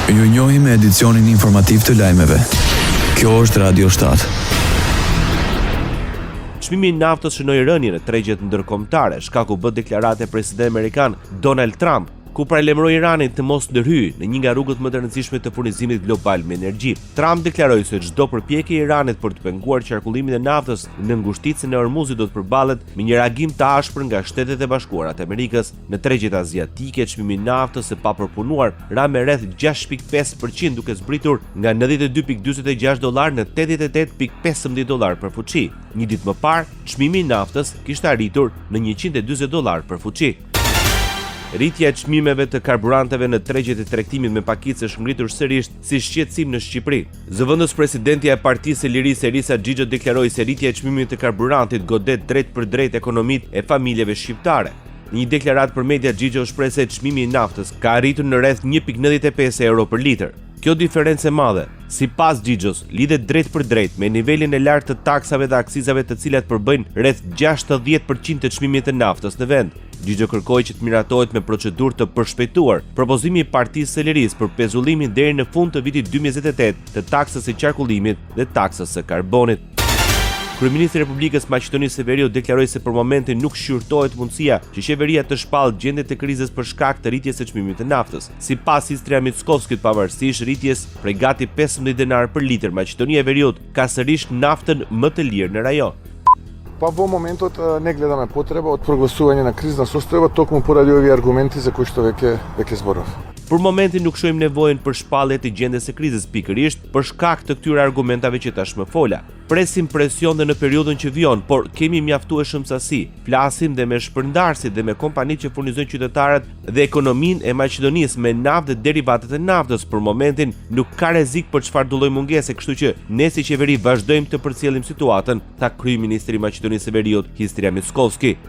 Ju njohim me edicionin informativ të lajmeve. Kjo është Radio 7. Çmimi i naftës shënoi rënje në tregjet ndërkombëtare, shkaku bë deklarate presidenti amerikan Donald Trump, ku paralajmëroi Iranin të mos ndërhyjë në një nga rrugët më të rëndësishme të furnizimit global me energji. Trump deklaroi se çdo përpjekje e Iranit për të penguar qarkullimin e naftës në ngushticën e Hormuzit do të përballet me një reagim të ashpër nga Shtetet e Bashkuara të Amerikës. Në tregjet aziatike, çmimi i naftës së papërpunuar ra me rreth 6.5% duke zbritur nga $92.46 në $88.15 për fuqi. Një ditë më parë, çmimi i naftës kishte arritur në $140 për fuqi. Rritja e çmimeve të karburanteve në tregjet e tregtimit me pakicë është ngritur sërish si shqetësim në Shqipëri. Zëvendës presidentja e Partisë së Lirisë Elisa Xhixho deklaroi se rritja e çmimit të karburantit godet drejt për drejt ekonomitë e familjeve shqiptare. Në një deklaratë për media, Xhixho shpreh se çmimi i naftës ka arritur në rreth 1.95 euro për litër. Kjo diferencë e madhe, sipas Xhixhos, lidhet drejt për drejt me nivelin e lartë të taksave dhe aksizave të cilat përbëjnë rreth 60% të çmimit të naftës në vend. Xhixho kërkoi që të miratohet me procedurë të përshpejtuar propozimi i Partisë së Lirisë për pezullimin deri në fund të vitit 2028 të taksës së qarkullimit dhe taksës së karbonit. Kryeministri i Republikës Maqedonisë së Veriut deklaroi se për momentin nuk shqyrtohet mundësia që qeveria të shpallë gjendjet e krizës për shkak të rritjes së çmimit të naftës. Sipas Istria Mickovskit, pavarësisht rritjes prej gati 15 denar për litër, Maqedonia e Veriut ka sërish naftën më të lirë në rajon. Pa во моментот не гледаме потреба од прогласување на кризна состојба, токму поради овие аргументи за кои што веќе зборов. Për momentin nuk shohim nevojën për shpallje të gjendjes së krizës, pikërisht për shkak të këtyre argumentave që tashmë fola. Presim presion dhe në periudhën që vjen, por kemi mjaftueshëm sasi. Flasim dhe me shpërndarësit dhe me kompanitë që furnizojnë qytetarët dhe ekonominë e Maqedonisë me naftë dhe derivatet e naftës. Për momentin nuk ka rrezik për çfarë do lloj mungese, kështu që ne si qeveri vazhdojmë të përcjellim situatën, tha kryeministri i Maqedonisë së Veriut, Istria Mickovski.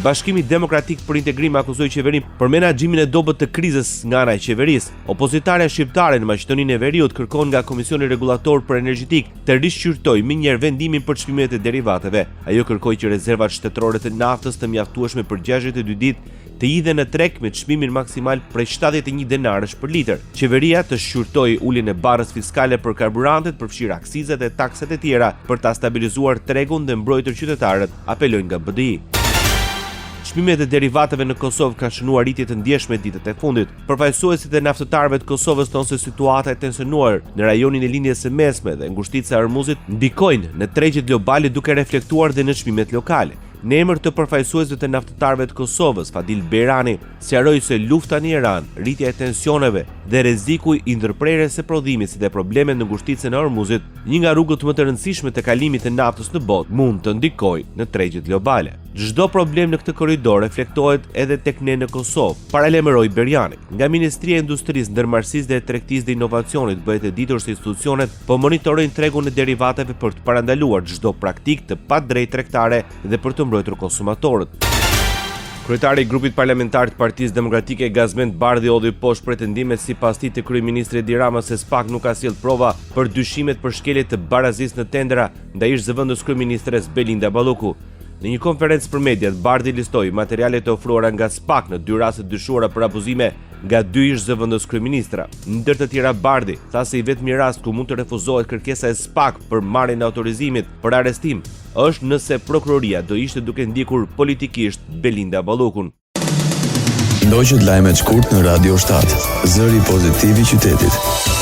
Bashkimi Demokratik për Integrim akuzoi qeverinë për menaxhimin e dobët të krizës nga ana e qeverisë. Opozitarja shqiptare në Maqedoninë e Veriut kërkon nga Komisioni Rregullator për Energjetik të rishqyrtojë më njëherë vendimin për çmimet e derivateve. Ajo kërkoi që rezervat shtetërore të naftës të mjaftueshme për 62 ditë të hidhen në treg me çmimin maksimal prej 71 denarësh për litër. Qeveria të shqyrtojë uljen e barrës fiskale për karburantet, përfshirë aksizat e taksat e tjera për ta stabilizuar tregun dhe mbrojtur qytetarët, apelojnë nga BDI. Çmimet e derivateve në Kosovë kanë shënuar rritje të ndjeshme ditët e fundit. Përfaqësuesit e naftëtarëve të Kosovës thonë se situata e tensionuar në rajonin e lindjes së mesme dhe ngushtica e Hormuzit ndikojnë në tregjet globale duke reflektuar dhe në çmimet lokale. Në emër të përfaqësuesve të naftëtarëve të Kosovës, Fadil Berani sqaroi se lufta në Iran, rritja e tensioneve dhe rreziku i ndërprerjes së prodhimit si dhe problemet në ngushticën e Hormuzit, një nga rrugët më të rëndësishme të kalimit të naftës në botë, mund të ndikojë në tregjet globale. Çdo problem në këtë korridor reflektohet edhe tek ne në Kosovë, paralajmëroi Berjani. Nga Ministria e Industrisë, Ndërmarrësisë dhe Tregtisë dhe Inovacionit bëhet e ditur se institucionet po monitorojnë tregun e derivateve për të parandaluar çdo praktikë të padrejtë tregtare dhe për të mbrojtur konsumatorët. Kryetari i grupit parlamentar të Partisë Demokratike Gazmend Bardhi hodhi poshtë pretendimet sipas tij të kryeministrit Edi Rama se SPAK nuk ka sjellë prova për dyshimet për shkelje të barazisë në tendera ndaj ish-zëvendës kryeministres Belinda Balloku. Në një konferencë për mediat, Bardhi listoi materialet e ofruara nga SPAK në 2 raste dyshuara për abuzime nga 2 ish-zëvendës kryeministra. Ndër të tjera, Bardhi tha se i vetmi rast ku mund të refuzohet kërkesa e SPAK për marrjen e autorizimit për arrestim është nëse prokuroria do ishte duke ndjekur politikisht Belinda Ballokun. Ndoqët lajmet shkurt në Radio 7, zëri pozitiv i qytetit.